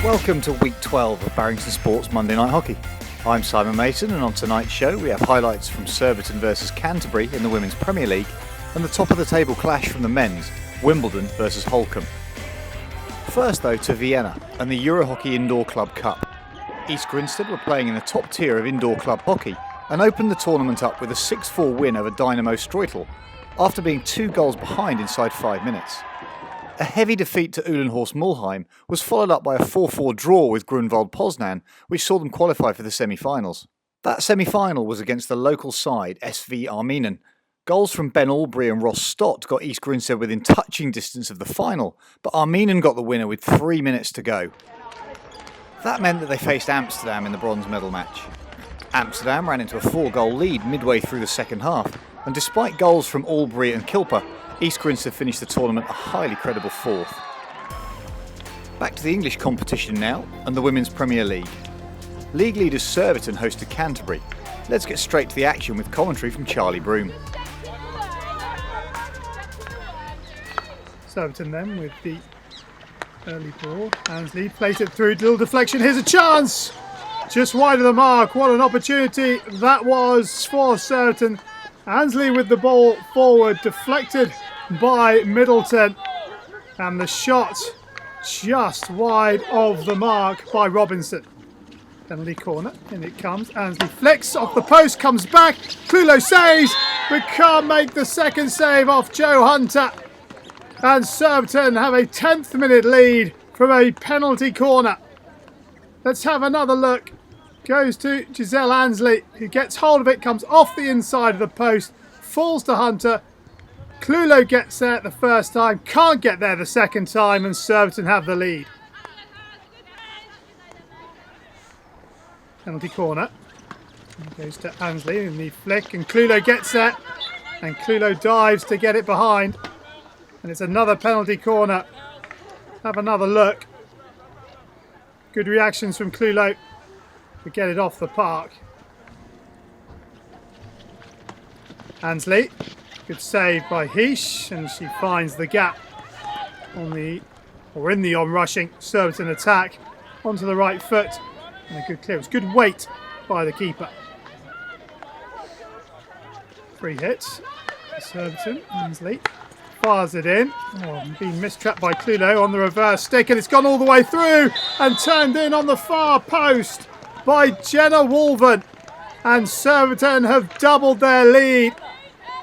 Welcome to week 12 of Barrington Sports Monday Night Hockey. I'm Simon Mason, and on tonight's show we have highlights from Surbiton versus Canterbury in the Women's Premier League and the top of the table clash from the men's, Wimbledon versus Holcombe. First though to Vienna and the EuroHockey Indoor Club Cup. East Grinstead were playing in the top tier of indoor club hockey and opened the tournament up with a 6-4 win over Dynamo Surbiton after being 2 goals behind inside 5 minutes. A heavy defeat to Uhlenhorst Mulheim was followed up by a 4-4 draw with Grunwald Poznan, which saw them qualify for the semi-finals. That semi-final was against the local side SV Arminen. Goals from Ben Albury and Ross Stott got East Grinstead within touching distance of the final, but Arminen got the winner with 3 minutes to go. That meant that they faced Amsterdam in the bronze medal match. Amsterdam ran into a 4-goal lead midway through the second half, and despite goals from Albury and Kilper, East Grinstead finished the tournament a highly credible 4th. Back to the English competition now, and the Women's Premier League. League leaders Surbiton hosted Canterbury. Let's get straight to the action with commentary from Charlie Brougham. Surbiton then with the early ball. Ansley plays it through, little deflection, here's a chance! Just wide of the mark, what an opportunity that was for Surbiton. Ansley with the ball forward, deflected by Middleton, and the shot just wide of the mark by Robinson. Penalty corner, in it comes. Ansley flicks off the post, comes back. Clulo saves, but can't make the second save off Joe Hunter. And Surbiton have a 10th minute lead from a penalty corner. Let's have another look. Goes to Giselle Ansley, who gets hold of it, comes off the inside of the post, falls to Hunter. Clulo gets there the first time, can't get there the second time, and Surbiton have the lead. Penalty corner. Goes to Ansley in the flick, and Clulo gets there, and Clulo dives to get it behind. And it's another penalty corner. Have another look. Good reactions from Clulo to get it off the park. Ansley, good save by Heesh, and she finds the gap in the on-rushing Surbiton attack onto the right foot, and a good clearance, good weight by the keeper. Free hit, Surbiton. Ansley fires it in, being mistrapped by Clulo on the reverse stick, and it's gone all the way through and turned in on the far post by Jenna Wolven, and Surbiton have doubled their lead,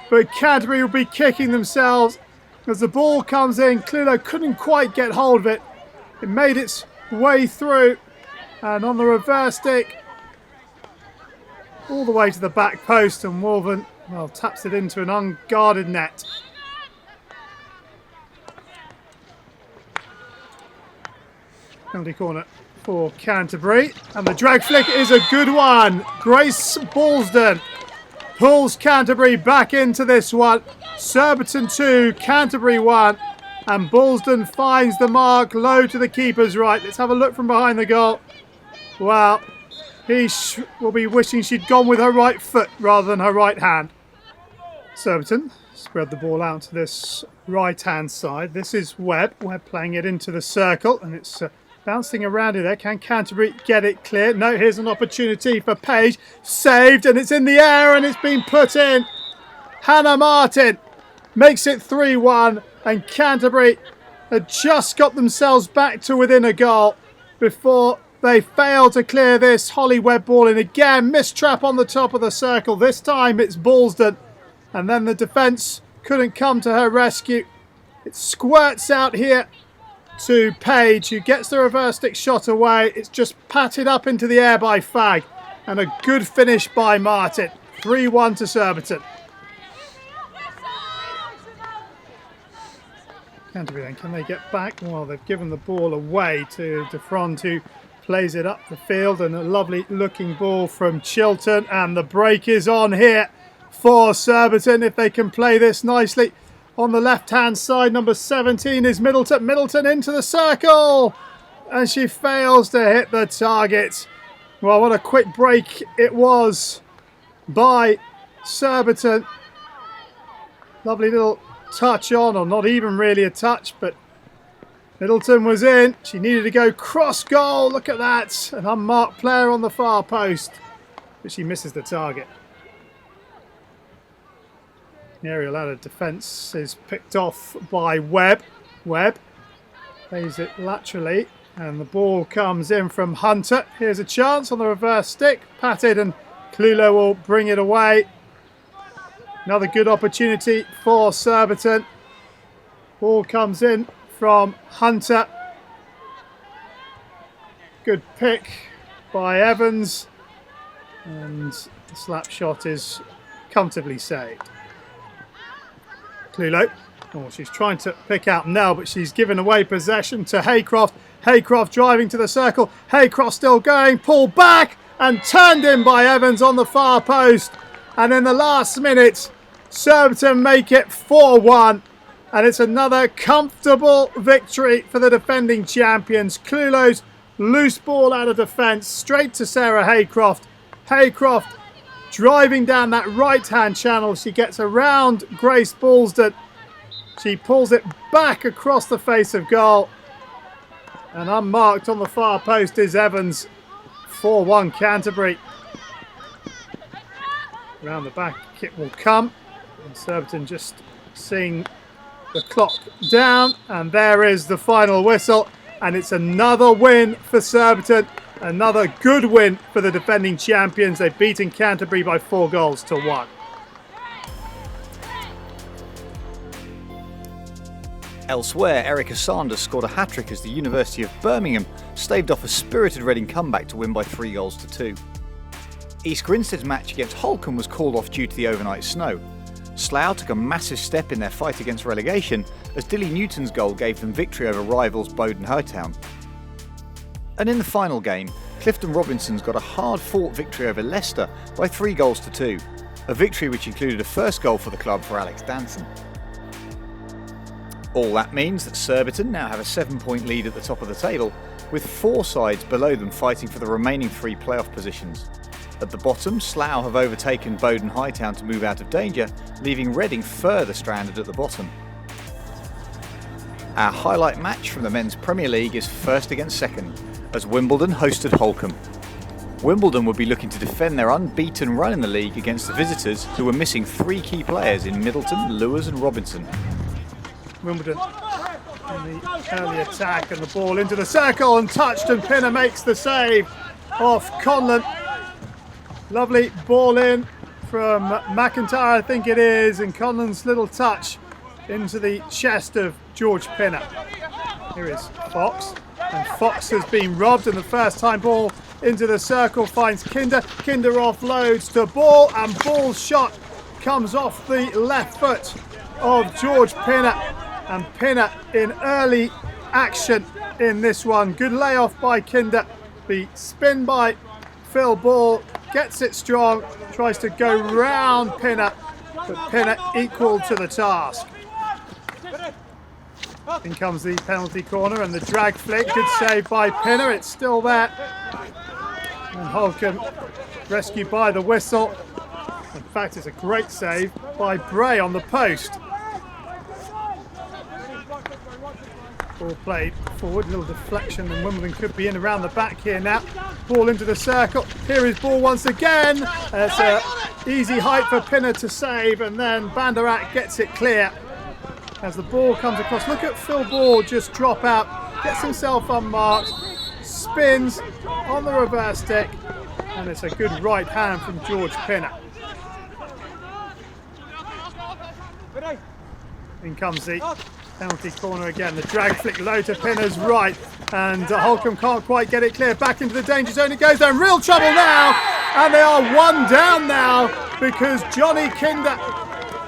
but Canterbury will be kicking themselves as the ball comes in. Clulo couldn't quite get hold of it. It made its way through, and on the reverse stick all the way to the back post, and Wolven taps it into an unguarded net. Penalty corner for Canterbury, and the drag flick is a good one. Grace Balsden pulls Canterbury back into this one. Surbiton 2, Canterbury 1, and Balsden finds the mark low to the keeper's right. Let's have a look from behind the goal. Well, he will be wishing she'd gone with her right foot rather than her right hand. Surbiton spread the ball out to this right hand side. This is Webb playing it into the circle, and it's bouncing around it there. Can Canterbury get it clear? No, here's an opportunity for Page. Saved, and it's in the air, and it's been put in. Hannah Martin makes it 3-1, and Canterbury had just got themselves back to within a goal before they failed to clear this Holly Webb ball in again. Mistrap on the top of the circle. This time it's Balsden, and then the defence couldn't come to her rescue. It squirts out here to Page, who gets the reverse stick shot away. It's just patted up into the air by Fagg, and a good finish by Martin. 3-1 to Surbiton. Canterbury then, can they get back? Well, they've given the ball away to Defront, who plays it up the field, and a lovely looking ball from Chilton, and the break is on here for Surbiton if they can play this nicely. On the left-hand side, number 17 is Middleton. Middleton into the circle, and she fails to hit the target. Well, what a quick break it was by Surbiton. Lovely little touch on, or not even really a touch, but Middleton was in. She needed to go cross goal. Look at that. An unmarked player on the far post. But she misses the target. The aerial out of defence is picked off by Webb. Webb plays it laterally. And the ball comes in from Hunter. Here's a chance on the reverse stick. Patted, and Clulo will bring it away. Another good opportunity for Surbiton. Ball comes in from Hunter. Good pick by Evans. And the slap shot is comfortably saved. Clulo. Oh, she's trying to pick out Nell, but she's given away possession to Haycroft. Haycroft driving to the circle. Haycroft still going. Pulled back and turned in by Evans on the far post. And in the last minute, Surbiton make it 4-1. And it's another comfortable victory for the defending champions. Clulo's loose ball out of defence, straight to Sarah Haycroft. Haycroft driving down that right-hand channel. She gets around Grace Balsden. She pulls it back across the face of goal. And unmarked on the far post is Evans. 4-1 Canterbury. Round the back it will come. And Surbiton just seeing the clock down. And there is the final whistle. And it's another win for Surbiton. Another good win for the defending champions. They've beaten Canterbury by 4-1. Elsewhere, Erica Sanders scored a hat-trick as the University of Birmingham staved off a spirited Reading comeback to win by 3-2. East Grinstead's match against Holcombe was called off due to the overnight snow. Slough took a massive step in their fight against relegation as Dilly Newton's goal gave them victory over rivals Wimbledon and Holcombe. And in the final game, Clifton Robinsons got a hard-fought victory over Leicester by 3-2, a victory which included a first goal for the club for Alex Danson. All that means that Surbiton now have a 7-point lead at the top of the table, with 4 sides below them fighting for the remaining 3 playoff positions. At the bottom, Slough have overtaken Bowden Hightown to move out of danger, leaving Reading further stranded at the bottom. Our highlight match from the Men's Premier League is first against second, as Wimbledon hosted Holcombe. Wimbledon would be looking to defend their unbeaten run in the league against the visitors, who were missing 3 key players in Middleton, Lewis and Robinson. Wimbledon in the early attack, and the ball into the circle and touched, and Pinner makes the save off Conlon. Lovely ball in from McIntyre, I think it is, and Conlon's little touch into the chest of George Pinner. Here is Fox, and Fox has been robbed, and the first time ball into the circle finds Kinder. Kinder offloads to Ball, and Ball's shot comes off the left foot of George Pinner. And Pinner in early action in this one. Good layoff by Kinder. The spin by Phil Ball gets it strong, tries to go round Pinner, but Pinner equal to the task. In comes the penalty corner and the drag flick. Good save by Pinner. It's still there. And Holcombe rescued by the whistle. In fact, it's a great save by Bray on the post. Ball played forward, little deflection, and Wimbledon could be in around the back here now. Ball into the circle. Here is Ball once again. It's an easy height for Pinner to save, and then Banderak gets it clear as the ball comes across. Look at Phil Ball just drop out, gets himself unmarked, spins on the reverse stick, and it's a good right hand from George Pinner. In comes the penalty corner again. The drag flick low to Pinner's right, and Holcombe can't quite get it clear. Back into the danger zone it goes. They're in real trouble now, and they are 1 down now because Johnny Kinder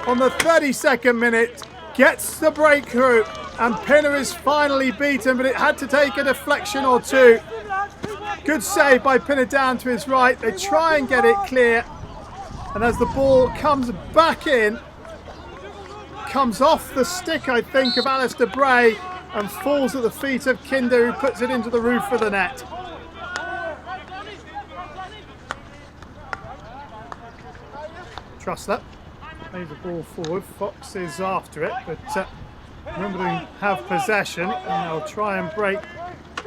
on the 32nd minute gets the breakthrough, and Pinner is finally beaten, but it had to take a deflection or two. Good save by Pinner down to his right. They try and get it clear, and as the ball comes back in, comes off the stick, I think, of Alistair Bray and falls at the feet of Kinder, who puts it into the roof of the net. Trussler plays the ball forward. Fox is after it, but Wimbledon have possession and they'll try and break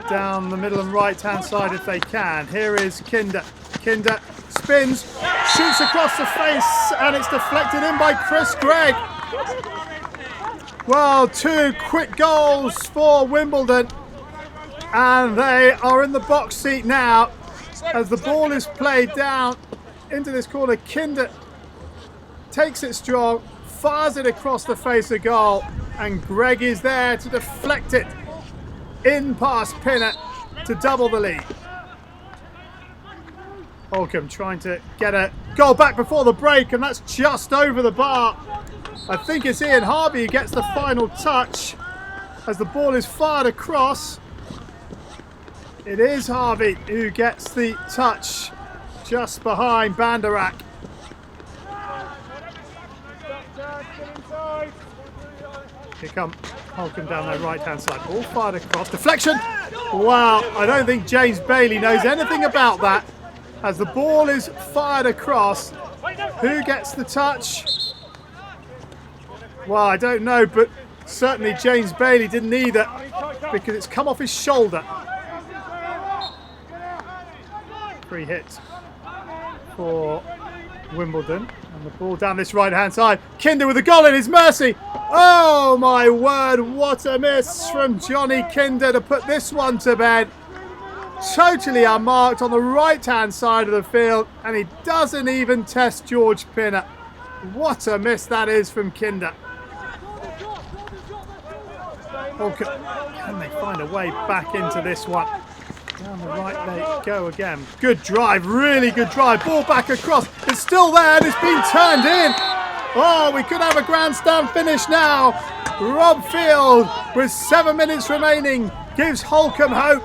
down the middle and right hand side if they can. Here is Kinder. Kinder spins, shoots across the face, and it's deflected in by Chris Gregg. Well, 2 quick goals for Wimbledon, and they are in the box seat now as the ball is played down into this corner. Kinder takes it strong, fires it across the face of goal, and Gregg is there to deflect it in past Pinner to double the lead. Holcombe trying to get a goal back before the break, and that's just over the bar. I think it's Ian Harvey who gets the final touch as the ball is fired across. It is Harvey who gets the touch just behind Banderak. Here come Holcombe down their right hand side. Ball fired across. Deflection! Wow, I don't think James Bailey knows anything about that. As the ball is fired across, who gets the touch? Well, I don't know, but certainly James Bailey didn't either because it's come off his shoulder. Free hit for Wimbledon. And the ball down this right-hand side. Kinder with a goal in his mercy. Oh, my word. What a miss from Johnny Kinder to put this one to bed. Totally unmarked on the right-hand side of the field. And he doesn't even test George Pinner. What a miss that is from Kinder. Oh, can they find a way back into this one? Down the right they go again. Good drive, really good drive. Ball back across. It's still there and it's been turned in. Oh, we could have a grandstand finish now. Rob Field, with 7 minutes remaining, gives Holcombe hope.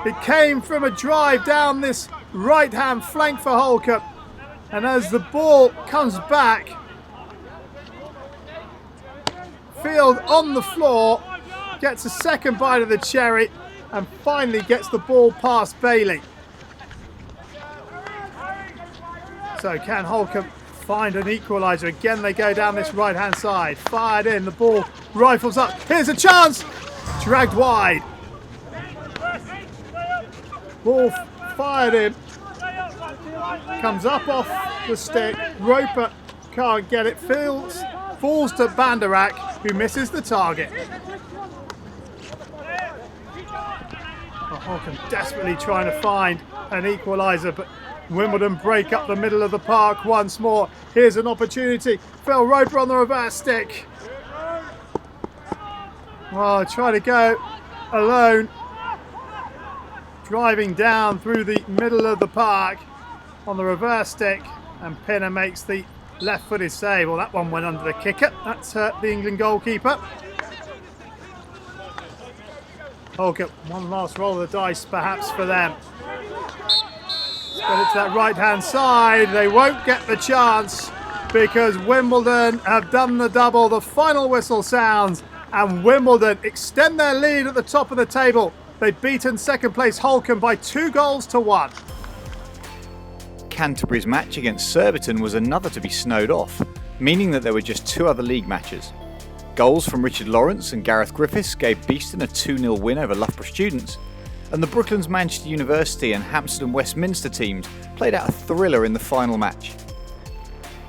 It came from a drive down this right-hand flank for Holcombe. And as the ball comes back, Field on the floor, gets a second bite of the cherry, and finally gets the ball past Bailey. So can Holcombe find an equaliser? Again they go down this right hand side. Fired in, the ball rifles up. Here's a chance! Dragged wide. Ball fired in. Comes up off the stick. Roper can't get it. Falls to Banderak, who misses the target. Holcombe desperately trying to find an equaliser, but Wimbledon break up the middle of the park once more. Here's an opportunity. Phil Roper on the reverse stick. Well, trying to go alone. Driving down through the middle of the park on the reverse stick, and Pinner makes the left-footed save. Well, that one went under the kicker. That's hurt the England goalkeeper. Holcombe, one last roll of the dice perhaps for them. But it's that right-hand side. They won't get the chance because Wimbledon have done the double. The final whistle sounds and Wimbledon extend their lead at the top of the table. They've beaten second place Holcombe by 2-1. Canterbury's match against Surbiton was another to be snowed off, meaning that there were just 2 other league matches. Goals from Richard Lawrence and Gareth Griffiths gave Beeston a 2-0 win over Loughborough Students, and the Brooklands Manchester University and Hampstead and Westminster teams played out a thriller in the final match.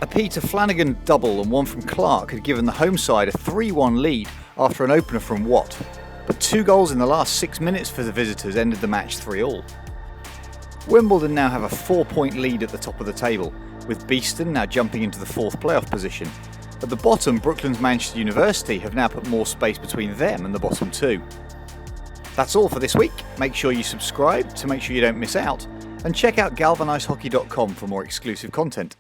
A Peter Flanagan double and one from Clark had given the home side a 3-1 lead after an opener from Watt, but 2 goals in the last 6 minutes for the visitors ended the match 3-3. Wimbledon now have a 4-point lead at the top of the table, with Beeston now jumping into the 4th playoff position. At the bottom, Brooklands Manchester University have now put more space between them and the bottom 2. That's all for this week. Make sure you subscribe to make sure you don't miss out, and check out galvanizehockey.com for more exclusive content.